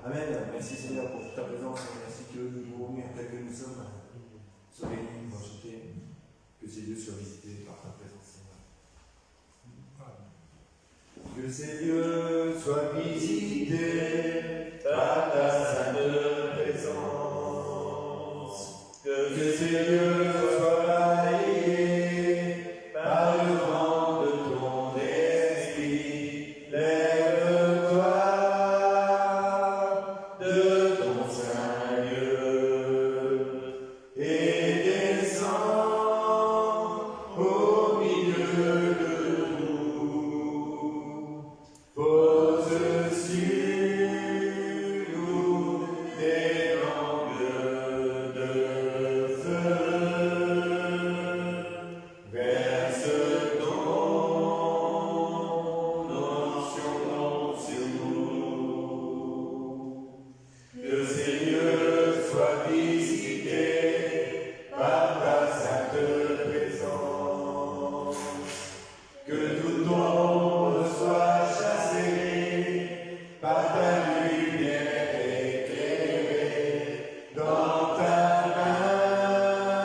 Amen. Merci Seigneur pour ta présence. Merci que nous pouvons venir tel que nous sommes. Sois béni, pour chanter. Que ces lieux soient visités par ta présence, Seigneur. Que ces lieux soient visités par ta sainte présence. Que ces lieux soient balayés par le vent de ton esprit. Lève-toi de ton saint lieu et descends au milieu de nous. Pose sur nous des langues de feu. Verse ton onction sur nous. Que ces lieux soient visités par ta sainte présence. Que toute ombre soit chassée par ta lumière éclairée. Dans ta main,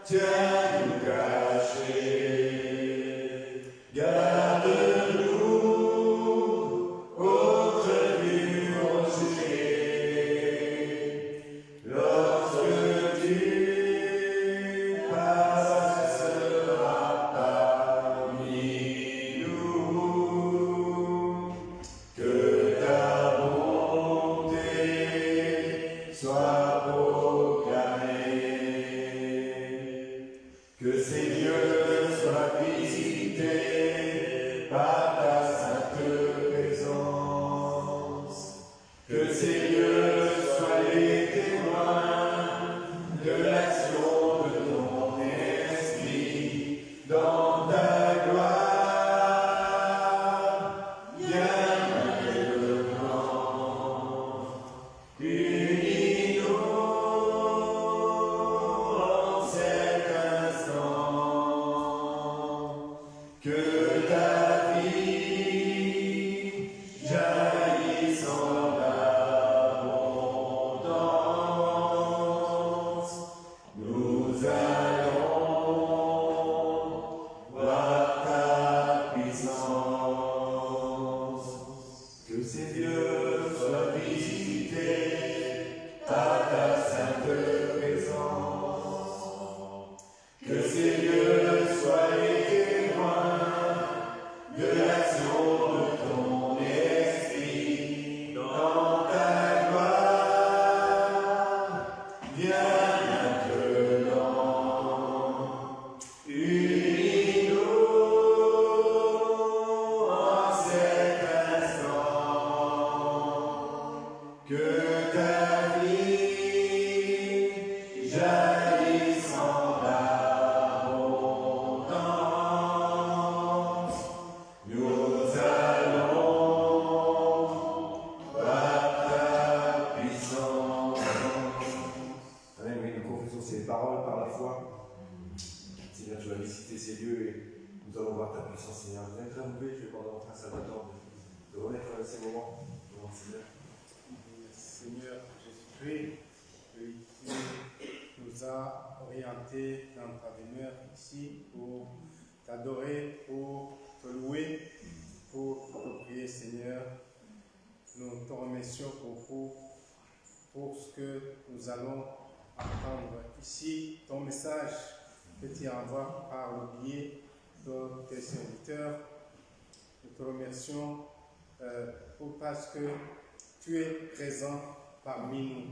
tiens-nous cachés. Garde-nous auprès du rocher. Lorsque tu passeras parmi nous, que ta bonté soit proclamée. Que ces lieux soient visités par ta sainte présence. Que ces lieux soient les témoins de l'action de ton esprit dans ta gloire. Viens maintenant, unis-nous en cet instant. Que ta vie jaillisse en abondance. Nous allons voir ta puissance. Que ces lieux soient visités par ta sainte présence. Que ces lieux soient les témoins de l'action de ton esprit dans ta gloire. Viens maintenant, unis-nous en cet instant. Que ta vie jaillisse en abondance. Nous allons voir ta puissance. Amen, oui, nous confessons ces paroles par la foi. Seigneur, tu vas visiter ces lieux et nous allons voir ta puissance, Seigneur. Vous êtes très mauvais, je vais demander au frère Salvatore de remettre ces moments devant le Seigneur. Seigneur Jésus-Christ, tu nous as orientés dans ta demeure ici pour t'adorer, pour te louer, pour te prier, Seigneur. Nous te remercions pour ce que nous allons apprendre ici, ton message que tu envoies par le biais de tes serviteurs. Nous te remercions parce que tu es présent parmi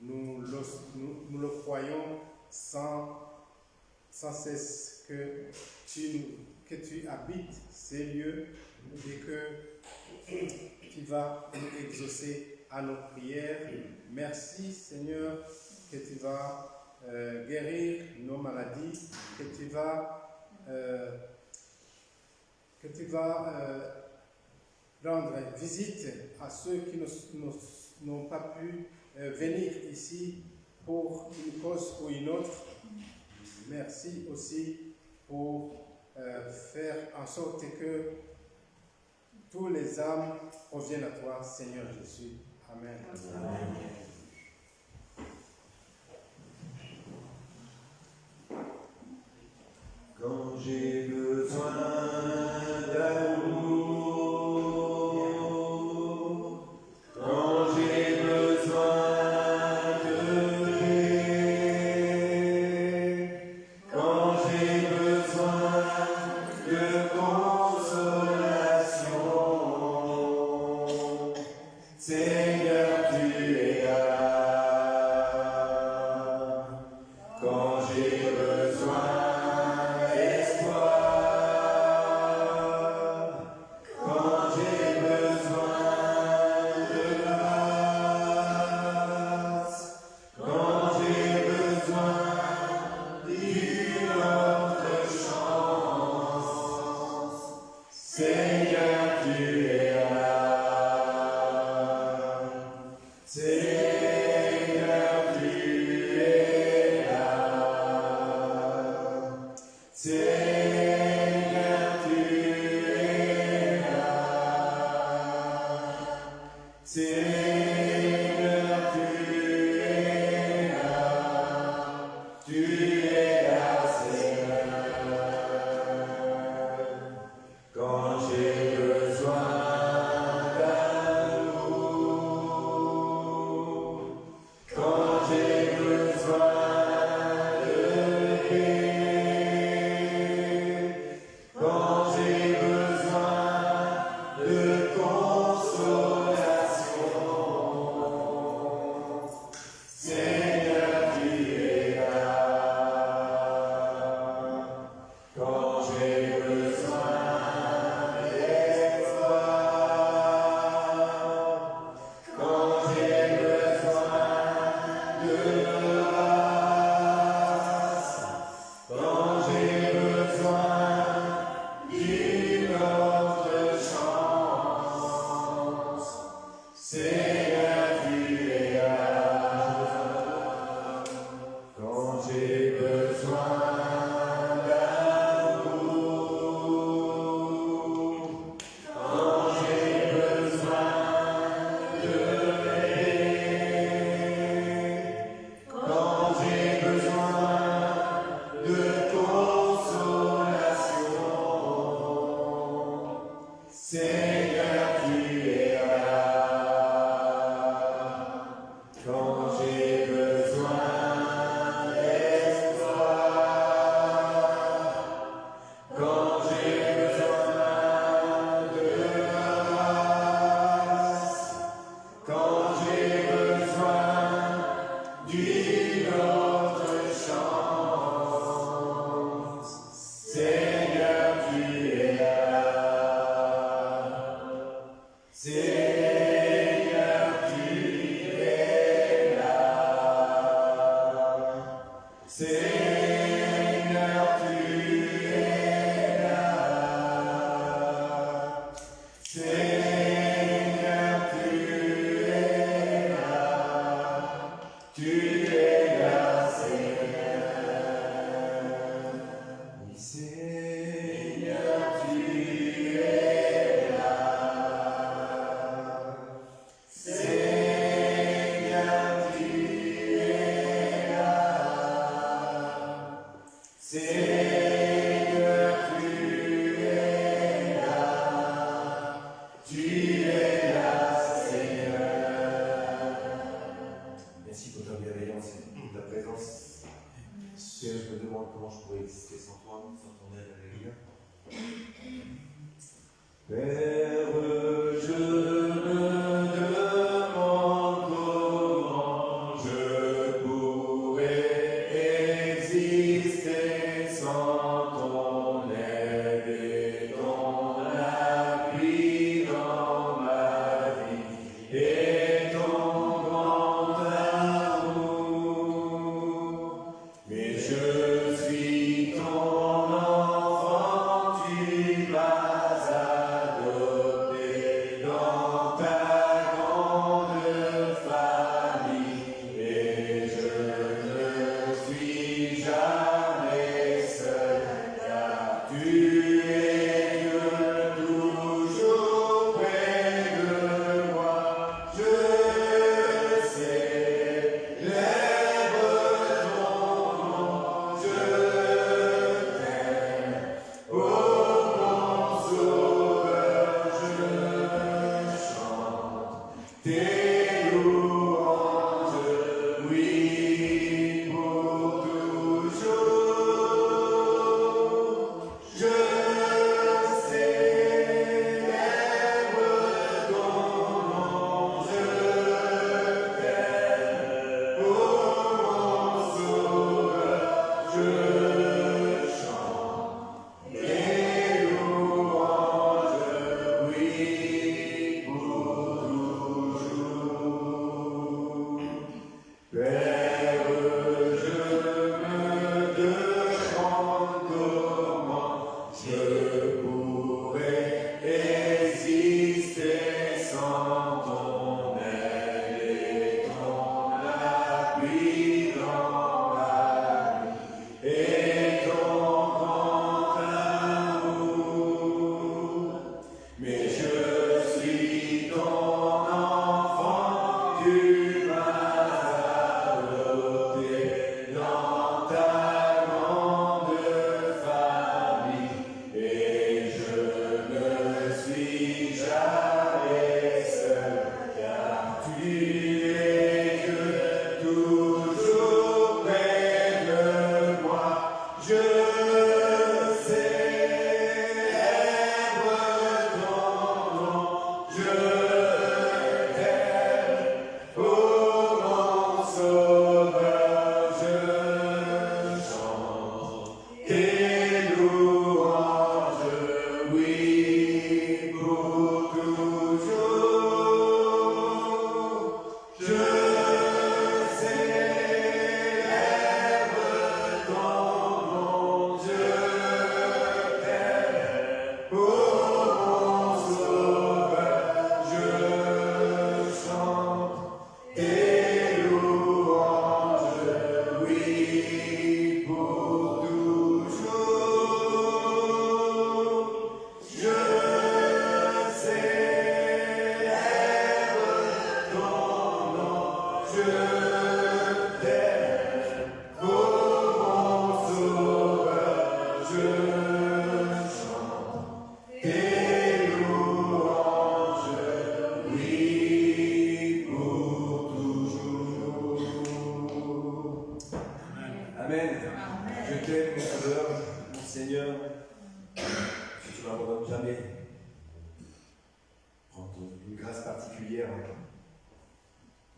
nous. Nous le croyons sans cesse que tu habites ces lieux et que tu vas nous exaucer à nos prières. Merci Seigneur que tu vas guérir nos maladies, que tu vas rendre visite à ceux qui n'ont pas pu venir ici pour une cause ou une autre. Merci aussi pour faire en sorte que tous les âmes reviennent à toi, Seigneur Jésus. Amen. Quand j'ai besoin d'amour, quand j'ai besoin de paix, quand j'ai besoin de consolation, Seigneur, tu es là. Quand j'ai besoin Je suis ton enfant, tu m'as adoré.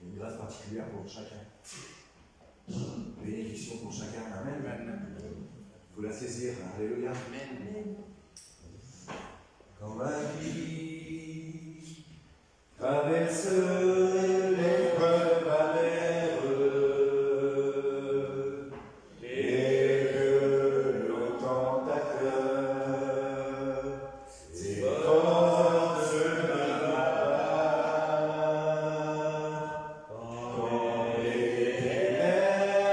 Une grâce particulière pour chacun. Bénédiction pour chacun. Amen. Il faut la saisir. Alléluia. Amen. Quand ma vie traverse l'épreuve amère et que l'on tente à cœur, ses forces ne m'abattent. Quand les ténèbres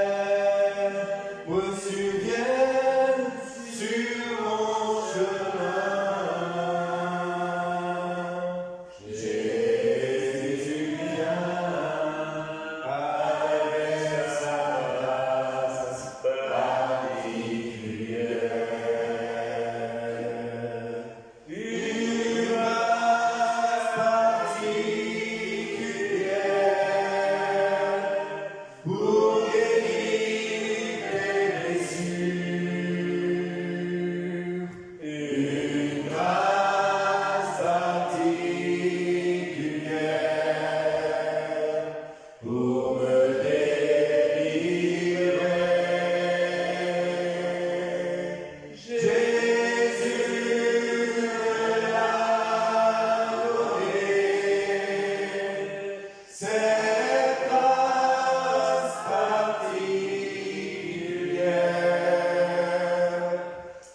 surviennent sur mon chemin, Jésus vient avec sa grâce particulière. Une grâce particulière pour guérir les blessures. Une grâce particulière pour me délivrer. Jésus l'a donné, cette grâce particulière.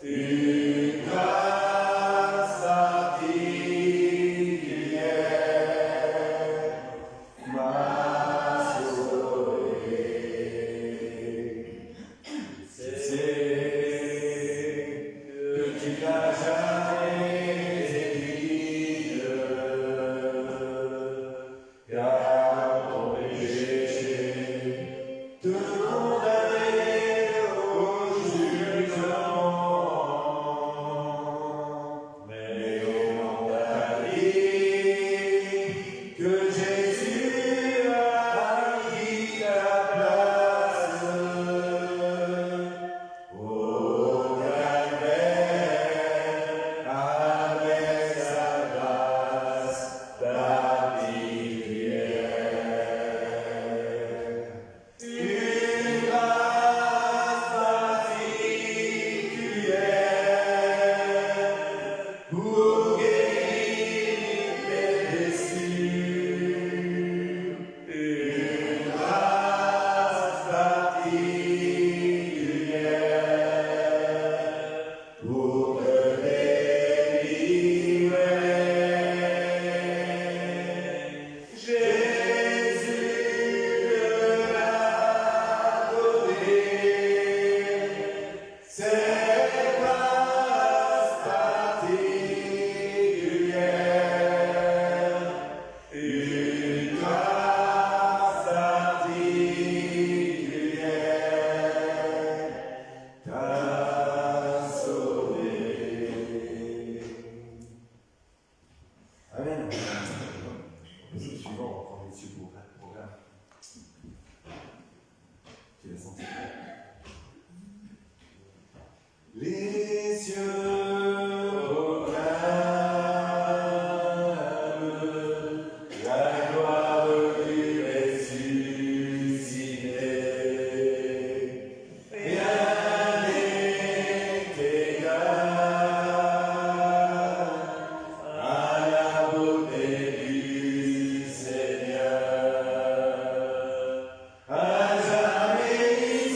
Une grâce particulière m'a sauvé. C'est que tu n'as jamais été car ton péché te condamner au jugement. Mais on t'a dit que Jésus a pris ta place au calvaire avec sa grâce particulière. Une grâce particulière pour guérir les blessures. Une grâce particulière pour me délivrer. Jésus l'a donné, cette grâce particulière. Une grâce particulière t'a sauvé. Amen. Le suivant, on va prendre les yeux pour le programme. Tu l'as senti. Les cieux proclament la gloire du ressuscité. Rien n'est égal à la beauté du Seigneur. À jamais il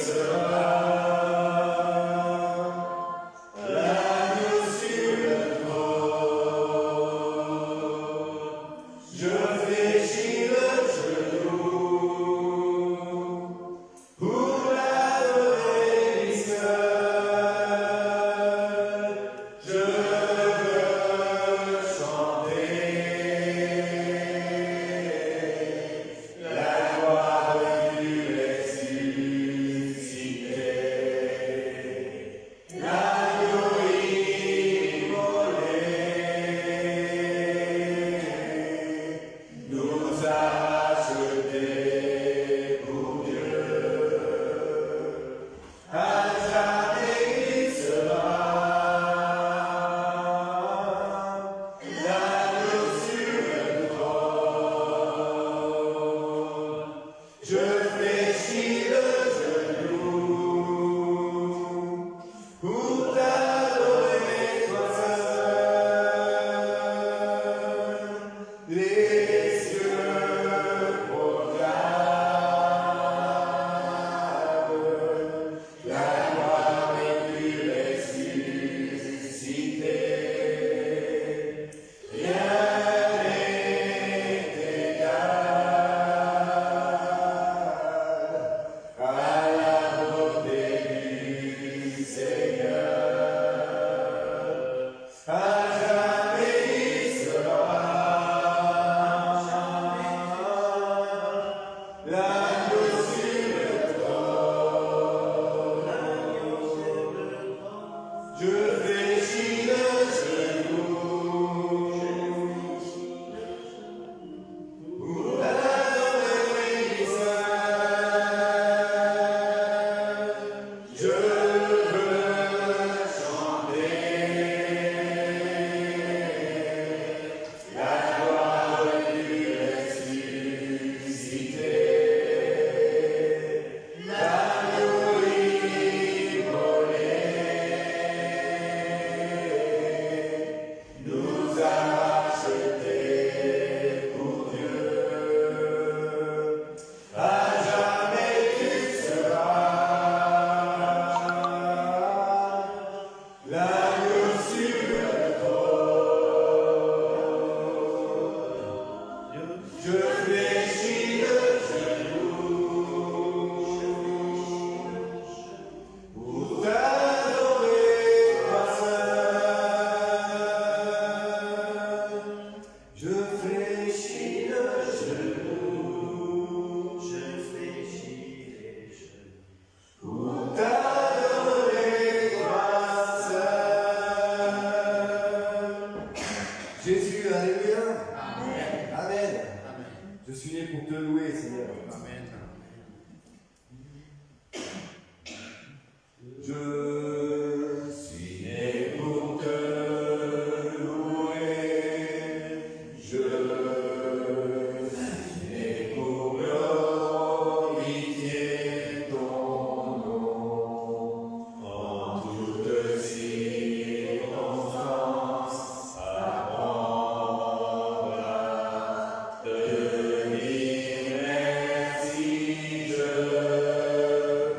louer, Seigneur. Amen. Je suis né pour te louer. Je suis né pour glorifier ton nom. En toutes circonstances, apprendre à te dire merci. Je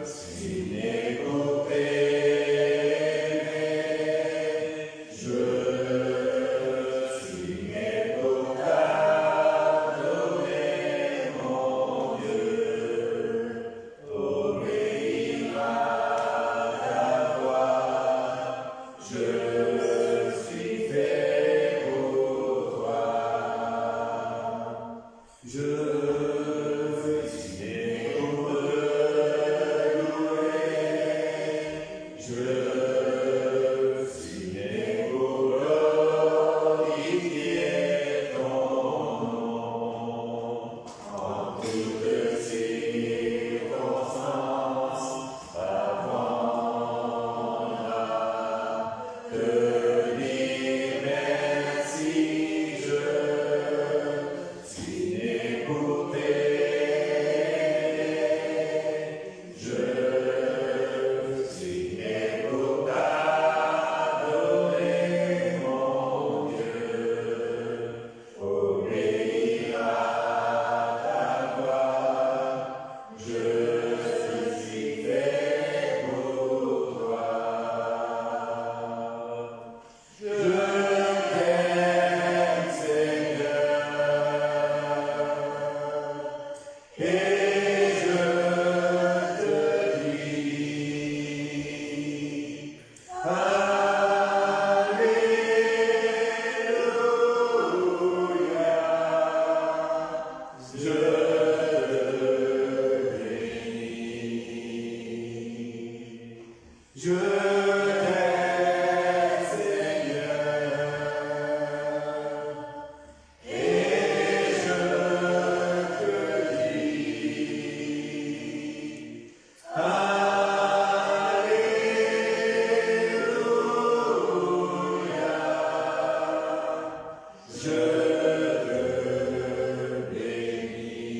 suis né pour t'aimer. Je suis né pour t'adorer, mon Dieu. Obéir à ta voix. Je suis fait pour toi. Je suis né pour te louer. Je suis né pour glorifier ton nom. En toutes circonstances, apprendre à te dire merci. Je suis né pour t'aimer. Je suis né pour t'adorer, mon Dieu. Obéir à ta voix. Je suis fait pour toi. Je t'aime, Seigneur, et je te dis Alléluia. Je te bénis. Je t'aime, Seigneur, et je te dis Alléluia. Je te bénis.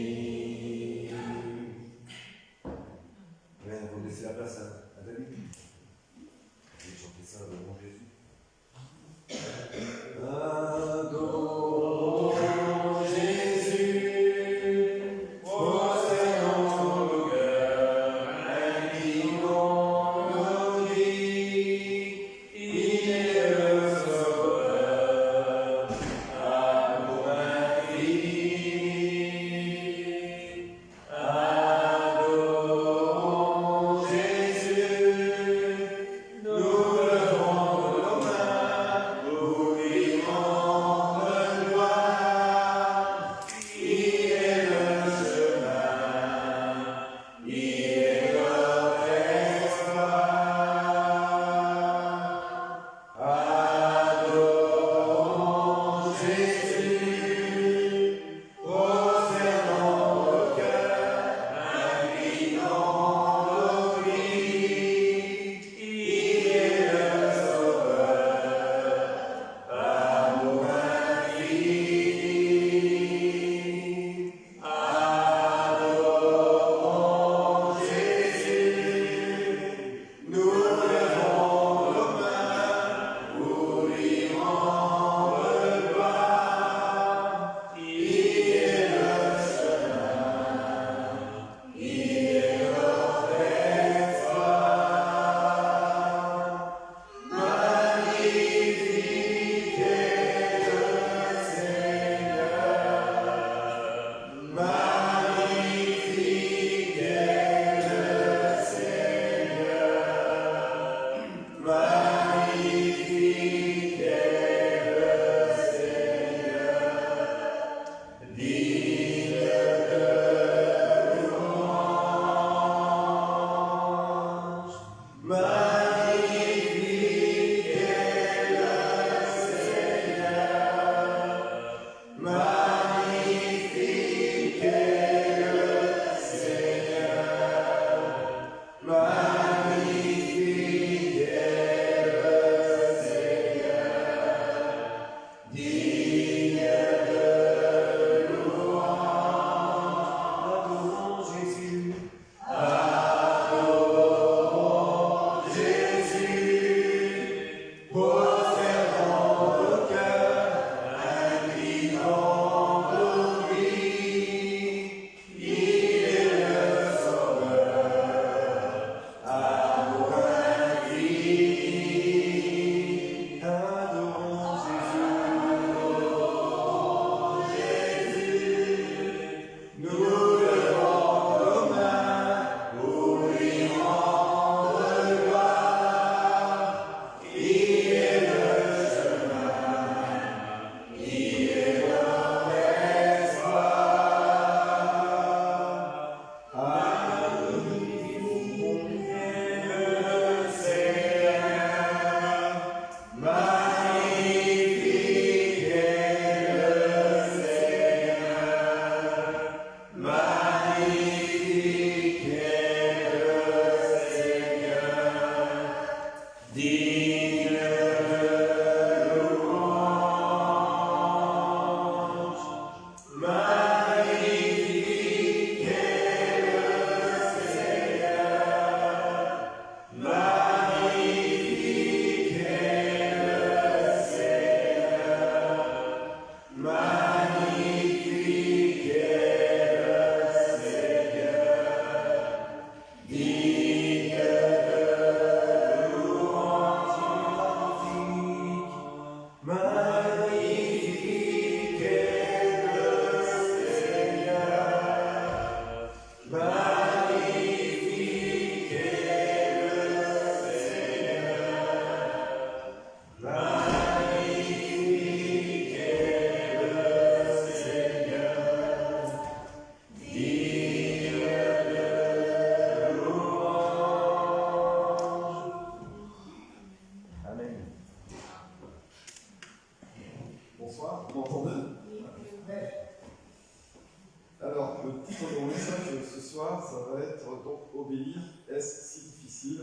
titre de mon message ce soir, ça va être donc obéir, est-ce si difficile?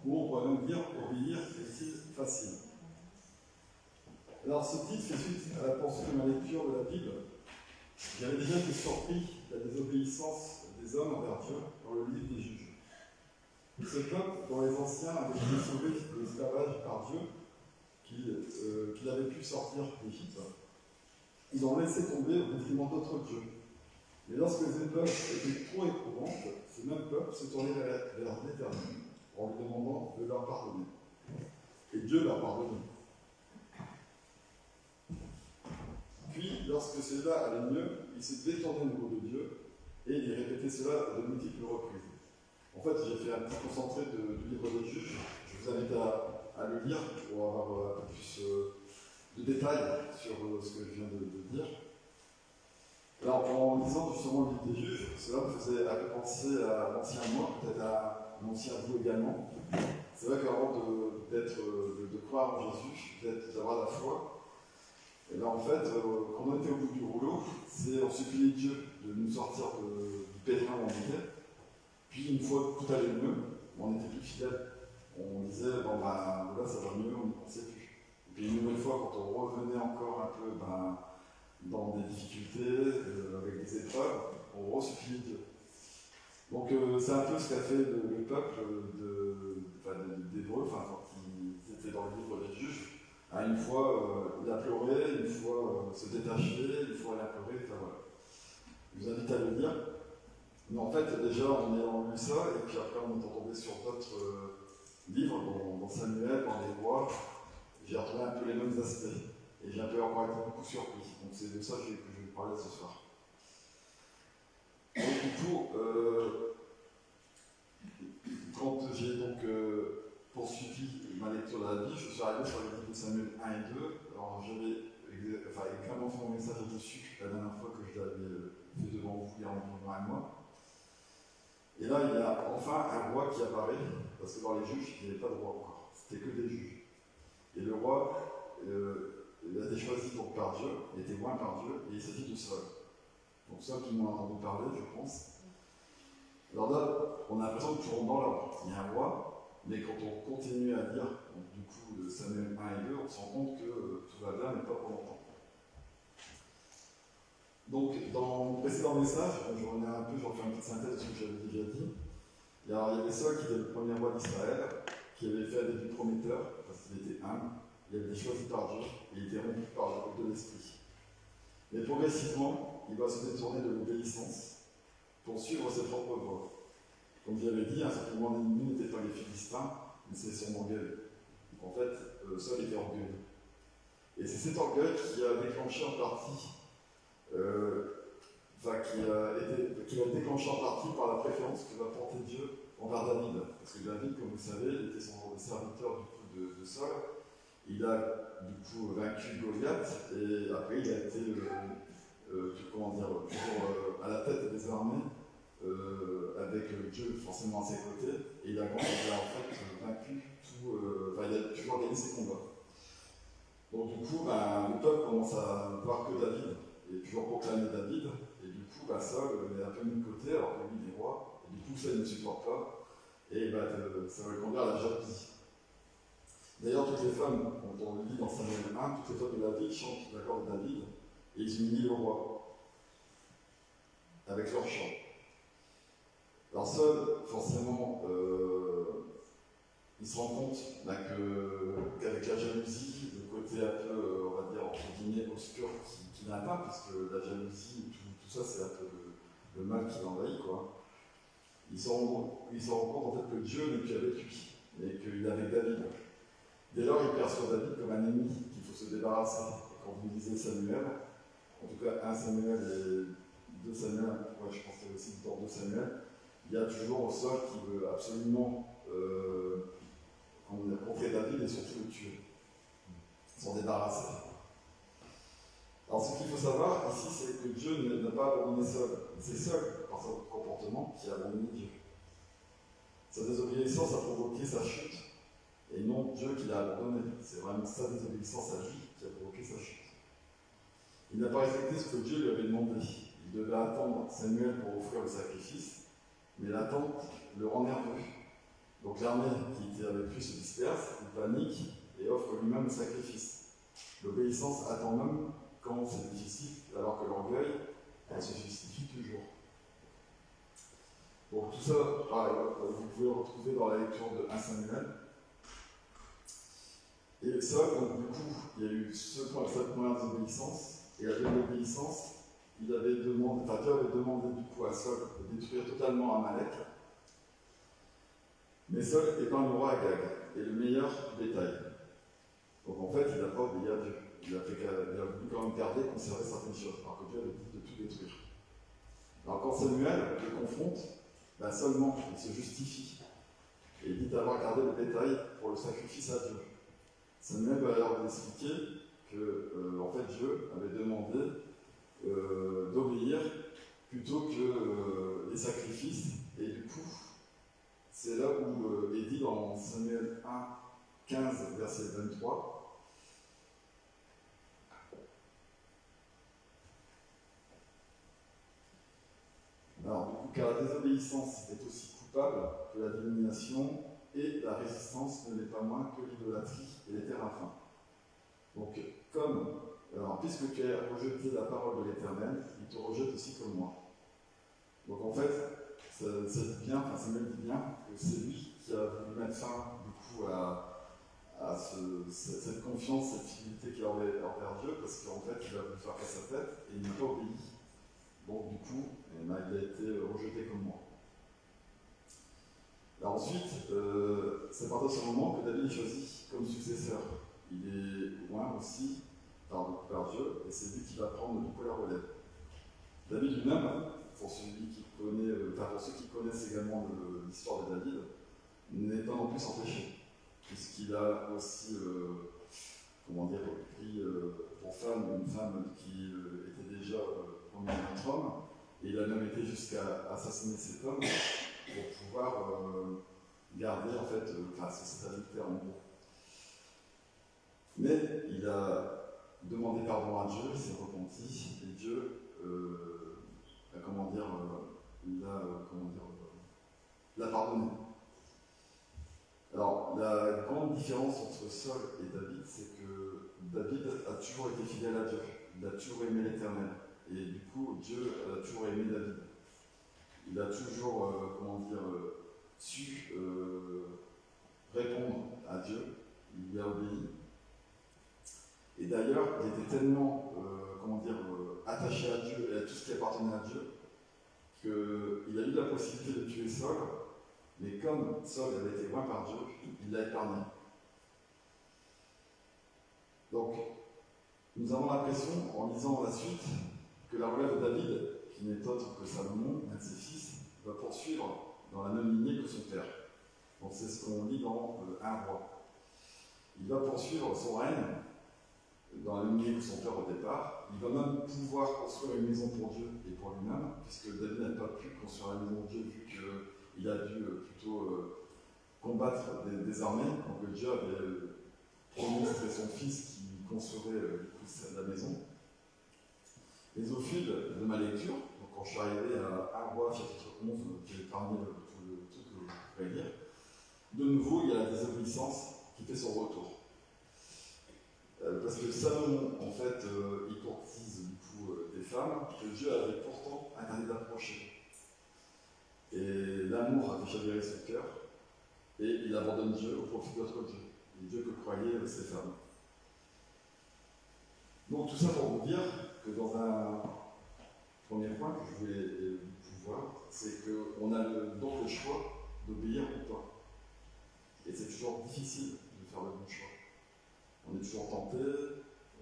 Ou on pourrait même dire obéir, est-il facile? Alors ce titre fait suite à la pensée de ma lecture de la Bible. J'avais déjà été surpris de la désobéissance des hommes envers Dieu dans le livre des Juges. Ce peuple, dont les anciens avaient été sauvés de l'esclavage par Dieu, qu'il avait pu sortir d'Égypte, ils ont laissé tomber au détriment d'autres dieux. Mais lorsque les épreuves étaient trop éprouvantes, ce même peuple se tournait vers l'Éternel en lui demandant de leur pardonner. Et Dieu leur pardonnait. Puis, lorsque cela allait mieux, ils se détournaient de nouveau de Dieu et ils répétaient cela de multiples reprises. En fait, j'ai fait un petit concentré du livre des Juges. Je vous invite à le lire pour avoir un peu plus de détails sur ce que je viens de dire. Alors, en lisant justement le livre des Juges, cela me faisait un peu penser à l'ancien moi, peut-être à l'ancien vous également. C'est vrai qu'avant de croire en Jésus, d'avoir la foi, et là en fait, quand on était au bout du rouleau, on suppliait Dieu de nous sortir du pétrin où on était. Puis une fois que tout allait mieux, on n'était plus fidèles. On disait, bon ben là ça va mieux, on n'y pensait plus. Et puis une nouvelle fois, quand on revenait encore un peu dans des difficultés, avec des épreuves, on resuppliait Dieu. Donc c'est un peu ce qu'a fait le peuple d'Hébreux, quand ils étaient dans le livre des Juges. Une fois, il a pleuré, une fois, se détacher, une fois, il a pleuré, enfin voilà. Je vous invite à le lire. Mais en fait, déjà, on a lu ça, et puis après, on est tombé sur d'autres livres, dans Samuel, dans les rois. J'ai retrouvé un peu les mêmes aspects. Et j'ai un peu encore été beaucoup surpris. Donc c'est de ça que je vais vous parler ce soir. Donc du coup, quand j'ai donc poursuivi ma lecture de la Bible, je suis arrivé sur les livres de Samuel 1 et 2. Alors j'avais également fait mon message dessus la dernière fois que je l'avais fait devant vous il y a environ un mois. Et là, il y a enfin un roi qui apparaît, parce que dans les juges, il n'y avait pas de roi encore, c'était que des juges. Et le roi, il a été choisi donc par Dieu, il a été loin par Dieu, et il s'agit de Saul. Donc Saul qui m'ont entendu parler, je pense. Alors là, on a l'impression que tout rentre dans l'ordre. Il y a un roi, mais quand on continue à lire, donc du coup, de Samuel 1 et 2, on se rend compte que tout va bien, mais pas pour longtemps. Donc, dans mon précédent message, je reviens un peu, je refais une petite synthèse de ce que j'avais déjà dit. Il y avait Saul qui était le premier roi d'Israël, qui avait fait un début prometteur, parce qu'il était humble, il avait été choisi par Dieu, et il était rompu par le groupe de l'esprit. Mais progressivement, il va se détourner de l'obéissance pour suivre ses propres voies. Comme j'avais dit, un certain moment l'ennemi n'était pas les Philistins, mais c'est son orgueil. Donc en fait, Saul était orgueilleux. Et c'est cet orgueil qui a déclenché en partie qui va déclencher en partie par la préférence que va porter Dieu envers David. Parce que David, comme vous savez, il était son serviteur de Saul. Il a du coup vaincu Goliath et après il a été toujours à la tête des armées avec Dieu forcément à ses côtés. Et il a en fait vaincu tout, il a toujours gagné ses combats. Donc du coup, le peuple commence à voir que David et toujours proclamer David, et du coup, Saul est un peu mis de côté, alors que lui il est roi, et du coup, ça il ne supporte pas, et ça va conduire à la jalousie. D'ailleurs, toutes les femmes, quand on le lit dans Samuel 1, toutes les femmes de la ville chantent l'accord de David, et ils humilient le roi, avec leur chant. Alors, Saul, forcément, il se rend compte qu'avec la jalousie, le côté un peu, on va dire, entre guillemets, obscur qu'il n'a pas, parce que la jalousie, tout ça, c'est un peu le mal qui l'envahit, quoi. Il se rend compte, en fait, que Dieu n'est plus avec lui, et qu'il est avec David. Dès lors, il perçoit David comme un ennemi qu'il faut se débarrasser. Et quand vous lisez Samuel, en tout cas 1 Samuel et 2 Samuel, ouais, je pense que c'est aussi dans 2 Samuel, il y a toujours Saul qui veut absolument contrer David et surtout le tuer, s'en débarrasser. Alors ce qu'il faut savoir ici, c'est que Dieu n'a pas abandonné Saul. C'est Saul, par son comportement, qui a abandonné Dieu. Sa désobéissance a provoqué sa chute, et non Dieu qui l'a abandonné. C'est vraiment sa désobéissance à lui qui a provoqué sa chute. Il n'a pas respecté ce que Dieu lui avait demandé. Il devait attendre Samuel pour offrir le sacrifice, mais l'attente le rend nerveux. Donc l'armée qui était avec lui se disperse, il panique et offre lui-même le sacrifice. L'obéissance attend même quand c'est difficile, alors que l'orgueil, elle se justifie toujours. Bon, tout ça, vous pouvez le retrouver dans la lecture de 1 Samuel. Et ça, donc du coup, il y a eu cette première désobéissance, et la deuxième obéissance, Dieu avait demandé du coup à Saul de détruire totalement Amalek. Mais Saul épargne le roi Agag, et le meilleur du bétail. Donc en fait, il n'a pas obéi à Dieu. Il a voulu quand même garder, conserver certaines choses, alors que Dieu avait dit de tout détruire. Alors quand Samuel le confronte, seulement il se justifie. Et il dit d'avoir gardé le bétail pour le sacrifice à Dieu. Samuel va alors expliquer que en fait, Dieu avait demandé d'obéir plutôt que les sacrifices. Et du coup, c'est là où est dit dans Samuel 1, 15, verset 23, alors, du coup, car la désobéissance est aussi coupable que la domination, et la résistance ne l'est pas moins que l'idolâtrie et les téraphins. Donc, puisque tu as rejeté la parole de l'Éternel, il te rejette aussi comme moi. Donc en fait, Samuel dit bien que c'est lui qui a voulu mettre fin du coup à cette confiance, cette fidélité qu'il avait envers Dieu, parce qu'en fait, il a voulu faire qu'à sa tête et il n'a pas obéi. Donc du coup, il a été rejeté comme moi. Alors ensuite, c'est à partir de ce moment que David est choisi comme successeur. Il est loin aussi par Dieu, et c'est lui qui va prendre du coup la relève. David lui-même, pour ceux qui connaissent également l'histoire de David, n'est pas non plus empêché, puisqu'il a aussi pris pour femme une femme qui était déjà promise d'un autre homme, et il a même été jusqu'à assassiner cet homme pour pouvoir garder en fait cet adultère en gros. Mais il a demandé pardon à Dieu, il s'est repenti, et Dieu l'a pardonné. Alors, la grande différence entre Saul et David, c'est que David a toujours été fidèle à Dieu, il a toujours aimé l'Éternel, et du coup, Dieu a toujours aimé David. Il a toujours, su répondre à Dieu, il lui a obéi. Et d'ailleurs, il était tellement, attaché à Dieu et à tout ce qui appartenait à Dieu, qu'il a eu la possibilité de tuer Saul, mais comme Saul avait été loin par Dieu, il l'a épargné. Donc, nous avons l'impression, en lisant la suite, que la relève de David, qui n'est autre que Salomon, un de ses fils, va poursuivre dans la même lignée que son père. Donc c'est ce qu'on lit dans 1 Roi. Il va poursuivre son règne dans la lignée que son père au départ. Il va même pouvoir construire une maison pour Dieu et pour lui-même, puisque David n'a pas pu construire la maison pour Dieu vu qu'il a dû plutôt combattre des armées. Donc Dieu avait promis que c'était son fils qui construirait la maison. Mais au fil de ma lecture, donc quand je suis arrivé à 1 Roi chapitre 11, j'ai épargné tout que je pourrais lire, de nouveau il y a la désobéissance qui fait son retour. Parce que Salomon, en fait, il courtise du coup des femmes que Dieu avait pourtant interdit d'approcher. Et l'amour a fait chavirer son cœur, et il abandonne Dieu au profit d'autres dieux, les dieux que croyaient ces femmes. Donc tout ça pour vous dire que dans un premier point que je voulais vous voir, c'est qu'on a donc le choix d'obéir ou pas. Et c'est toujours difficile de faire le bon choix. On est toujours tenté,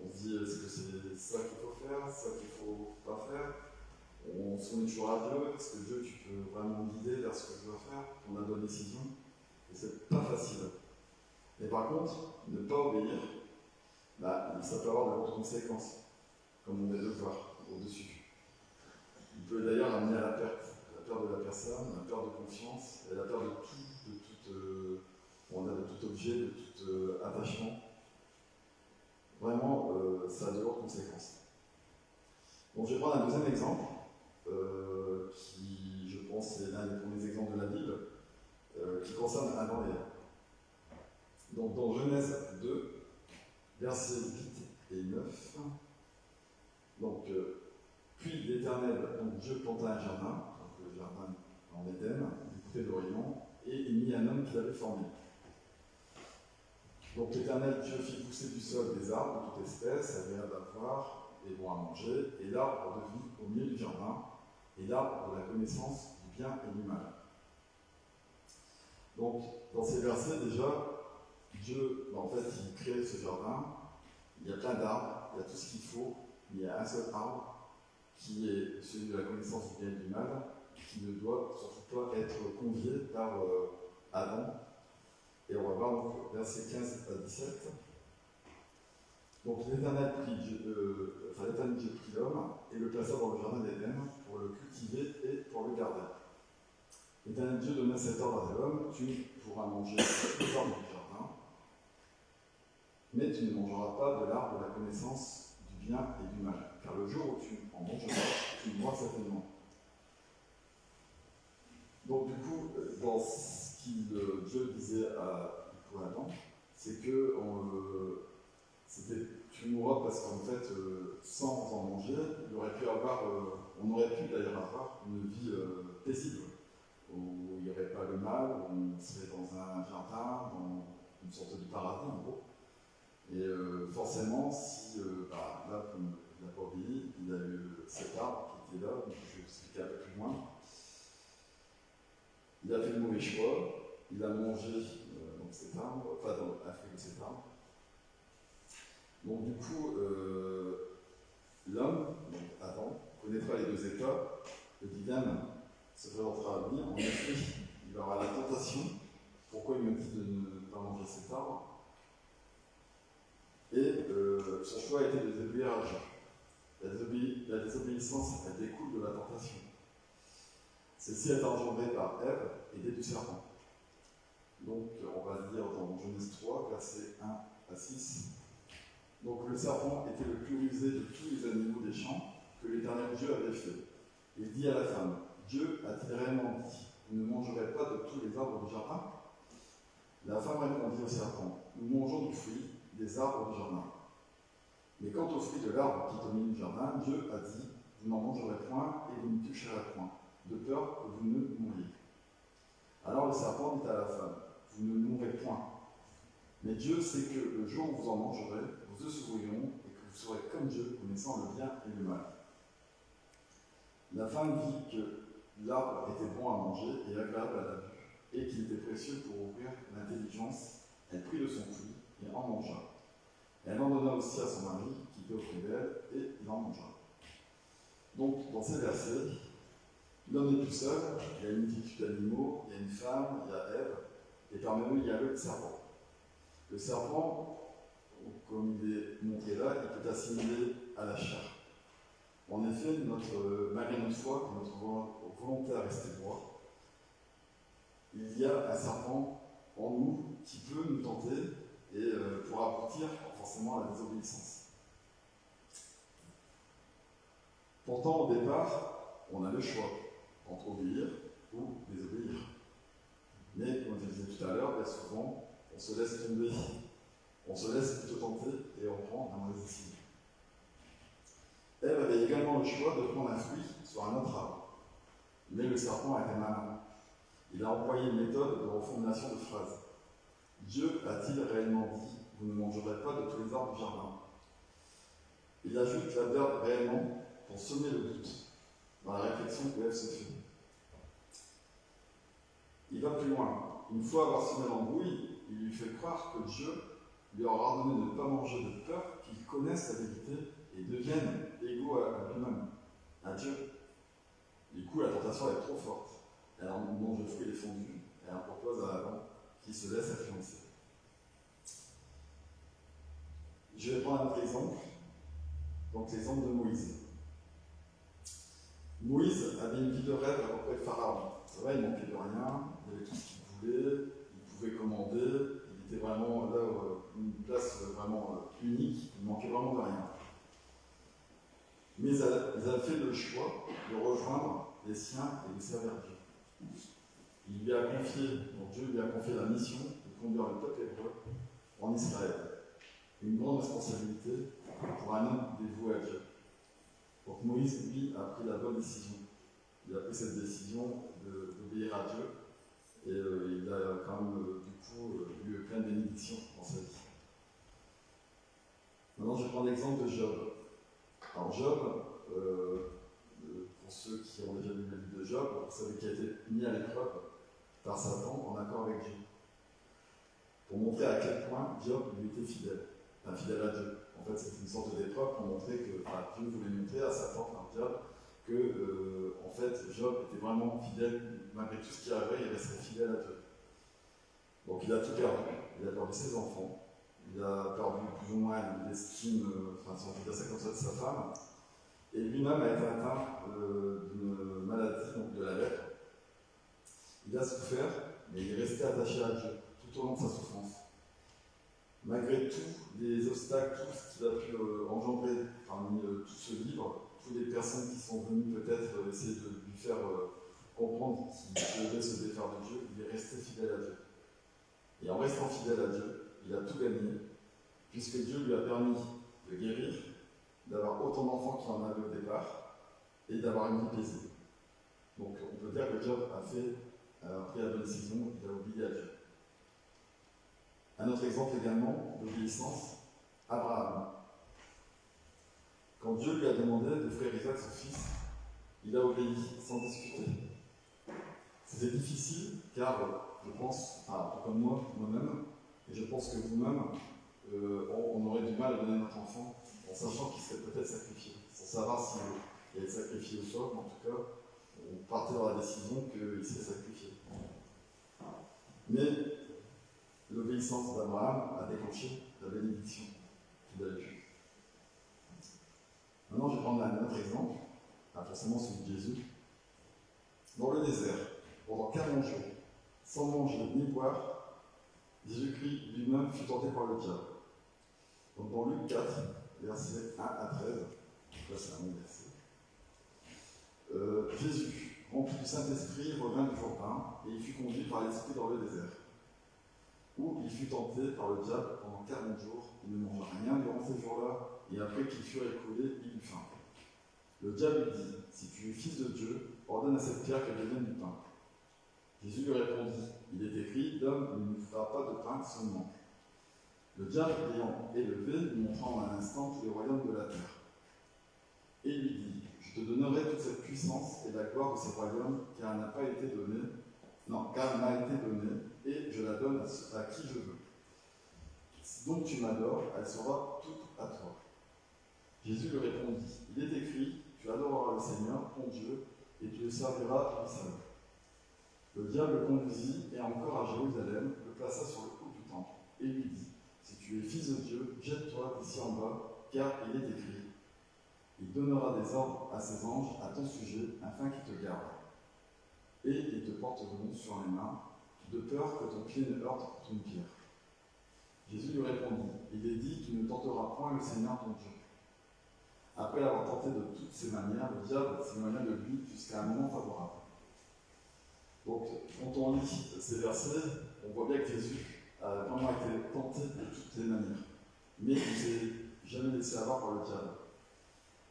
on se dit est-ce que c'est ça qu'il faut faire, ça qu'il ne faut pas faire. On se met toujours à Dieu, est-ce que Dieu, tu peux vraiment me guider vers ce que je dois faire, pour la bonne décision. Et c'est pas facile. Mais par contre, ne pas obéir, ça peut avoir de grandes conséquences, comme on vient de le voir au-dessus. Il peut d'ailleurs amener à la perte de la personne, la perte de confiance, et la perte de tout objet, de tout attachement. Vraiment, ça a de lourdes conséquences. Bon, je vais prendre un deuxième exemple. qui, je pense, est l'un des premiers exemples de la Bible, qui concerne Adam et Ève. Donc dans Genèse 2, versets 8 et 9, donc, puis l'Éternel, donc Dieu planta un jardin, donc le jardin en Éden, du côté de l'Orient, et il mit un homme qu'il avait formé. Donc l'Éternel Dieu fit pousser du sol des arbres de toute espèce, agréables à voir et bons à manger, et l'arbre de vie au milieu du jardin, et l'arbre de la connaissance du bien et du mal. Donc, dans ces versets, déjà, Dieu, en fait, il crée ce jardin, il y a plein d'arbres, il y a tout ce qu'il faut, il y a un seul arbre, qui est celui de la connaissance du bien et du mal, qui ne doit surtout pas être convié par Adam. Et on va voir donc versets 15 à 17. Donc l'Éternel Dieu prit l'homme et le plaça dans le jardin d'Éden pour le cultiver et pour le garder. L'Éternel Dieu donna cet ordre à l'homme: tu pourras manger de tous les arbres du jardin, mais tu ne mangeras pas de l'arbre de la connaissance du bien et du mal, car le jour où tu en mangeras, tu mourras certainement. Donc du coup, dans ce que Dieu disait pour Adam, c'est que tu mourras parce qu'en fait, sans en manger, on aurait pu d'ailleurs avoir une vie paisible, où il n'y aurait pas le mal, où on serait dans un jardin, dans une sorte de paradis en gros. Et forcément, si là, comme il n'a pas obéi, il a eu cet arbre qui était là, donc je vais expliquer un peu plus loin. Il a fait le mauvais choix, il a mangé donc cet arbre, enfin un fruit de cet arbre. Donc du coup, l'homme, donc Adam, connaîtra les deux états. Le dilemme se présentera à lui. En effet, il aura la tentation. Pourquoi il me dit de ne pas manger cet arbre? Et son choix a été de désobéir à Dieu. La désobéissance, elle découle de la tentation. Celle-ci est engendrée par Ève et des du serpent. Donc, on va lire dans Genèse 3, versets 1 à 6. Donc, le serpent était le plus rusé de tous les animaux des champs que l'Éternel Dieu avait fait. Il dit à la femme: Dieu a-t-il réellement dit: vous ne mangerez pas de tous les arbres du jardin? La femme répondit au serpent: nous mangeons du fruit des arbres du jardin. Mais quant au fruit de l'arbre qui est au milieu du jardin, Dieu a dit: vous n'en mangerez point et vous ne toucherez point, de peur que vous ne mouriez. Alors le serpent dit à la femme: vous ne mourrez point. Mais Dieu sait que le jour où vous en mangerez, vos œufs s'ouvriront et que vous serez comme Dieu, connaissant le bien et le mal. La femme vit que l'arbre était bon à manger et agréable à la vue, et qu'il était précieux pour ouvrir l'intelligence. Elle prit de son fruit et en mangea. Elle en donna aussi à son mari, qui était auprès d'elle, et il en mangea. Donc, dans ces versets, l'homme est tout seul, il y a une multitude d'animaux, il y a une femme, il y a Ève, et parmi eux, il y a le serpent. Le serpent, comme il est montré là, il peut assimiler à la chair. En effet, malgré notre foi, notre volonté à rester droit, il y a un serpent en nous qui peut nous tenter et pour aboutir forcément à la désobéissance. Pourtant, au départ, on a le choix entre obéir ou désobéir. Mais, comme je disais tout à l'heure, bien souvent, on se laisse tomber, on se laisse plutôt tenter et on prend la mauvaise décision. Ève avait également le choix de prendre un fruit sur un autre arbre. Mais le serpent était malin. Il a employé une méthode de reformulation de phrase. Dieu a-t-il réellement dit: vous ne mangerez pas de tous les arbres du jardin? Il ajoute l'adverbe réellement pour semer le doute dans la réflexion que Ève se fait. Il va plus loin. Une fois avoir semé l'embrouille, il lui fait croire que Dieu lui aura ordonné de ne pas manger de peur qu'il connaisse la vérité et devienne égaux à lui-même, à Dieu. Du coup, la tentation est trop forte. Elle en mange le fruit défendu, elle en propose à Adam qui se laisse influencer. Je vais prendre un autre exemple, donc l'exemple de Moïse. Moïse avait une vie de rêve auprès de Pharaon. C'est vrai, il manquait de rien, il avait tout ce qu'il voulait, il pouvait commander, il était vraiment là, une place vraiment unique, il manquait vraiment de rien. Mais ils avaient fait le choix de rejoindre les siens et de servir Dieu. Dieu lui a confié la mission de conduire le peuple hébreu en Israël. Une grande responsabilité pour un homme dévoué à Dieu. Donc Moïse, lui, a pris la bonne décision. Il a pris cette décision d'obéir à Dieu et il a quand même, eu plein de bénédictions dans sa vie. Maintenant, je prends l'exemple de Job. Alors Job, pour ceux qui ont déjà lu le livre de Job, vous savez qu'il a été mis à l'épreuve par Satan en accord avec Dieu. Pour montrer à quel point Job lui était fidèle à Dieu. En fait, c'est une sorte d'épreuve pour montrer que Dieu voulait montrer à Satan, Job, que en fait, Job était vraiment fidèle, malgré tout ce qu'il avait, il restait fidèle à Dieu. Donc il a tout perdu. Il a perdu ses enfants, il a perdu plus ou moins l'estime, si on peut dire ça comme ça, de sa femme, et lui-même a été atteint d'une maladie, donc de la lèpre. Il a souffert, mais il est resté attaché à Dieu tout au long de sa souffrance. Malgré tous les obstacles, tout ce qu'il a pu engendrer parmi tout ce livre, toutes les personnes qui sont venues peut-être essayer de lui faire comprendre qu'il devait se défaire de Dieu, il est resté fidèle à Dieu. Et en restant fidèle à Dieu, il a tout gagné, puisque Dieu lui a permis de guérir, d'avoir autant d'enfants qu'il en avait au départ, et d'avoir une vie paisible. Donc on peut dire que Job a pris la bonne décision, il a obéi à Dieu. Un autre exemple également d'obéissance, Abraham. Quand Dieu lui a demandé d'offrir Isaac son fils, il a obéi sans discuter. C'était difficile car je pense, comme moi-même, et je pense que vous-même, on aurait du mal à donner notre enfant en sachant qu'il serait peut-être sacrifié, sans savoir s'il allait être sacrifié ou pas, mais en tout cas, on partait dans la décision qu'il serait sacrifié. Mais l'obéissance d'Abraham a déclenché la bénédiction qu'il a eue. Maintenant, je vais prendre un autre exemple, forcément celui de Jésus. Dans le désert, pendant 40 jours, sans manger ni boire, Jésus-Christ lui-même fut tenté par le diable. Donc dans Luc 4, versets 1 à 13, là c'est un bon verset, Jésus, rempli du Saint-Esprit, revint du Jourdain et il fut conduit par l'Esprit dans le désert, où il fut tenté par le diable pendant 40 jours. Il ne mangea rien durant ces jours-là, et après qu'il fut écoulé, il eut faim. Le diable lui dit, si tu es fils de Dieu, ordonne à cette pierre qu'elle devienne du pain. Jésus lui répondit, il est écrit, l'homme ne nous fera pas de pain seulement. Le diable l'ayant élevé, lui montra en un instant tous les royaumes de la terre. Et il lui dit, je te donnerai toute cette puissance et la gloire de ces royaumes, car elle n'a pas été donnée, car elle m'a été donnée, et je la donne à qui je veux. Donc tu m'adores, elle sera toute à toi. Jésus lui répondit, il est écrit, tu adoreras le Seigneur, ton Dieu, et tu le serviras lui seul. Le diable le conduisit, et encore à Jérusalem, le plaça sur le haut du temple, et lui dit, si tu es fils de Dieu, jette-toi d'ici en bas, car il est écrit, il donnera des ordres à ses anges à ton sujet, afin qu'ils te gardent. Et ils te porteront sur les mains, de peur que ton pied ne heurte contre une pierre. Jésus lui répondit, il est dit, tu ne tenteras point le Seigneur ton Dieu. Après l'avoir tenté de toutes ces manières, le diable s'éloigna de lui jusqu'à un moment favorable. Donc, quand on lit ces versets, on voit bien que Jésus a vraiment été tenté de toutes les manières. Mais il ne s'est jamais laissé avoir par le diable.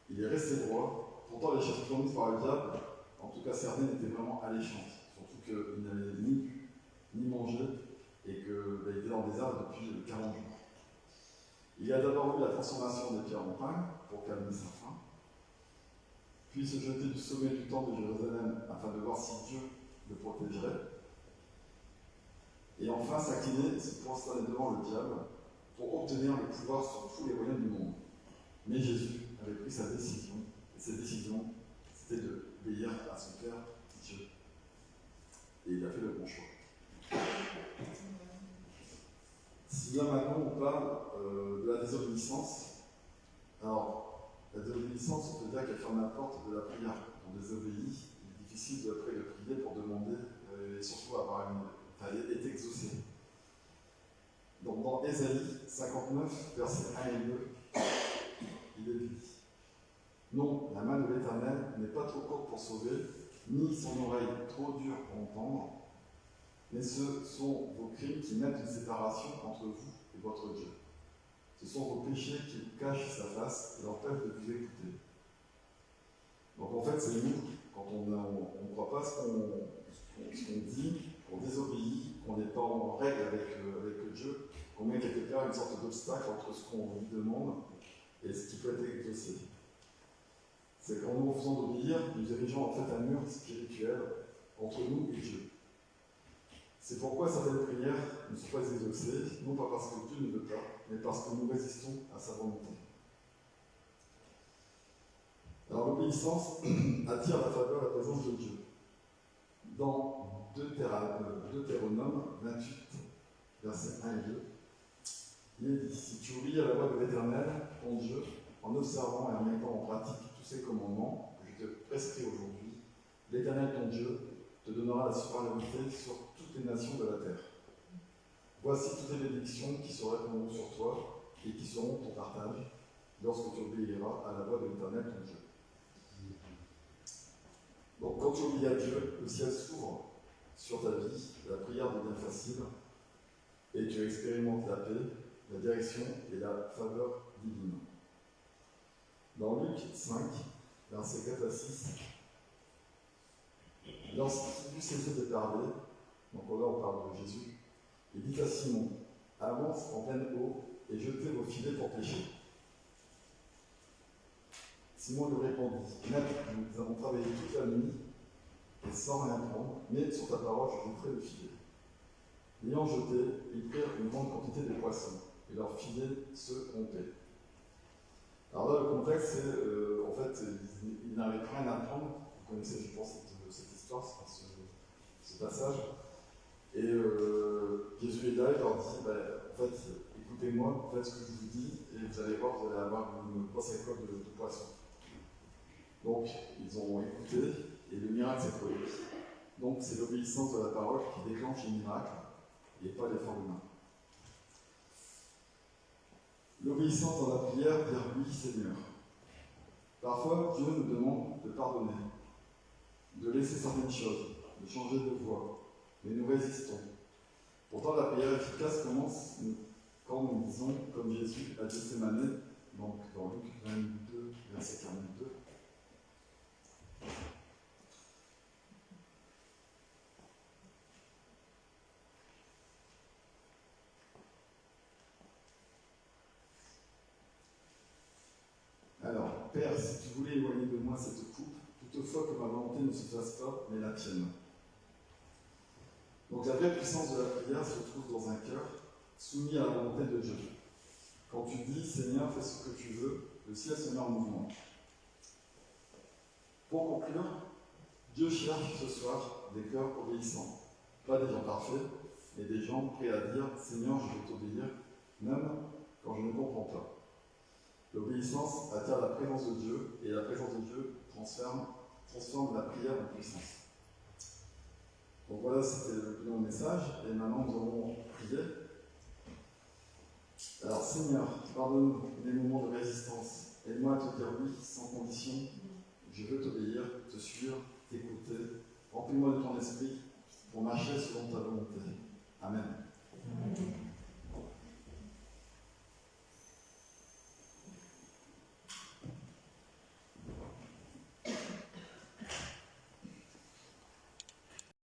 Il est resté droit. Pourtant, les choses promises par le diable, en tout cas certaines, étaient vraiment alléchantes. Surtout qu'il n'avait ni bu, ni mangé, et qu'il était dans le désert depuis 40 jours. Il a d'abord eu la transformation des pierres en pain pour calmer sa faim, puis se jeter du sommet du temple de Jérusalem afin de voir si Dieu le protégerait, et enfin s'incliner et se prosterner devant le diable pour obtenir le pouvoir sur tous les royaumes du monde. Mais Jésus avait pris sa décision, et cette décision, c'était d'obéir à son Père Dieu. Et il a fait le bon choix. Si là maintenant on parle de la désobéissance, alors la désobéissance, on peut dire qu'elle ferme la porte de la prière. Quand on désobéit, il est difficile après de prier pour demander, et surtout avoir être exaucé. Donc dans Ésaïe 59, versets 1 et 2, il est dit, Non, la main de l'Éternel n'est pas trop courte pour sauver, ni son oreille trop dure pour entendre, mais ce sont vos crimes qui mettent une séparation entre vous et votre Dieu. Ce sont vos péchés qui cachent sa face et l'empêchent de vous écouter. Donc en fait, c'est nous, quand on ne croit pas ce qu'on dit, qu'on désobéit, qu'on n'est pas en règle avec Dieu, qu'on met quelque part une sorte d'obstacle entre ce qu'on lui demande et ce qui peut être exaucé. C'est qu'en nous refusant d'obéir, nous dirigeons en fait un mur spirituel entre nous et Dieu. C'est pourquoi certaines prières ne sont pas exaucées, non pas parce que Dieu ne veut pas, mais parce que nous résistons à sa volonté. Alors l'obéissance attire la faveur, la présence de Dieu. Dans Deutéronome 28, versets 1 et 2, il est dit: si tu obéis à la voix de l'Éternel, ton Dieu, en observant et en mettant en pratique tous ces commandements que je te prescris aujourd'hui, l'Éternel ton Dieu te donnera la supériorité sur toutes les nations de la terre. Voici toutes les bénédictions qui se répandront sur toi et qui seront ton partage lorsque tu obéiras à la voix de l'Éternel ton Dieu. Donc quand tu obéis à Dieu, le ciel s'ouvre sur ta vie, la prière devient facile et tu expérimentes la paix, la direction et la faveur divine. Dans Luc 5, versets 4 à 6, lorsqu'il eut cessé de parler, donc là on parle de Jésus, il dit à Simon: avance en pleine eau et jetez vos filets pour pêcher. Simon lui répondit: Maître, nous avons travaillé toute la nuit et sans rien prendre, mais sur ta parole je jetterai le filet. L'ayant jeté, ils prirent une grande quantité de poissons et leur filet se rompait. Alors là, le contexte, c'est en fait, ils n'avaient rien à prendre. Vous connaissez, je pense, cette histoire, ce passage. Et Jésus est là, il leur dit, en fait, écoutez-moi, faites ce que je vous dis, et vous allez voir, vous allez avoir une grosse récolte de poissons. Donc, ils ont écouté, et le miracle s'est produit. Donc, c'est l'obéissance de la parole qui déclenche le miracle, et pas l'effort humain. L'obéissance dans la prière, dire oui, Seigneur. Parfois, Dieu nous demande de pardonner, de laisser certaines choses, de changer de voie, mais nous résistons. Pourtant, la prière efficace commence quand nous disons, comme Jésus a Gethsémanée, donc dans Luc 22, verset 42. Alors, Père, si tu voulais éloigner de moi cette coupe, toutefois que ma volonté ne se fasse pas, mais la tienne. Donc la vraie puissance de la prière se trouve dans un cœur soumis à la volonté de Dieu. Quand tu dis, Seigneur, fais ce que tu veux, le ciel se met en mouvement. Pour conclure, Dieu cherche ce soir des cœurs obéissants. Pas des gens parfaits, mais des gens prêts à dire, Seigneur, je vais t'obéir, même quand je ne comprends pas. L'obéissance attire la présence de Dieu, et la présence de Dieu transforme la prière en puissance. Donc voilà, c'était le plus long message, et maintenant nous allons prier. Alors Seigneur, pardonne les moments de résistance, aide-moi à te dire oui sans condition. Je veux t'obéir, te suivre, t'écouter. Remplis-moi de ton esprit pour marcher selon ta volonté. Amen.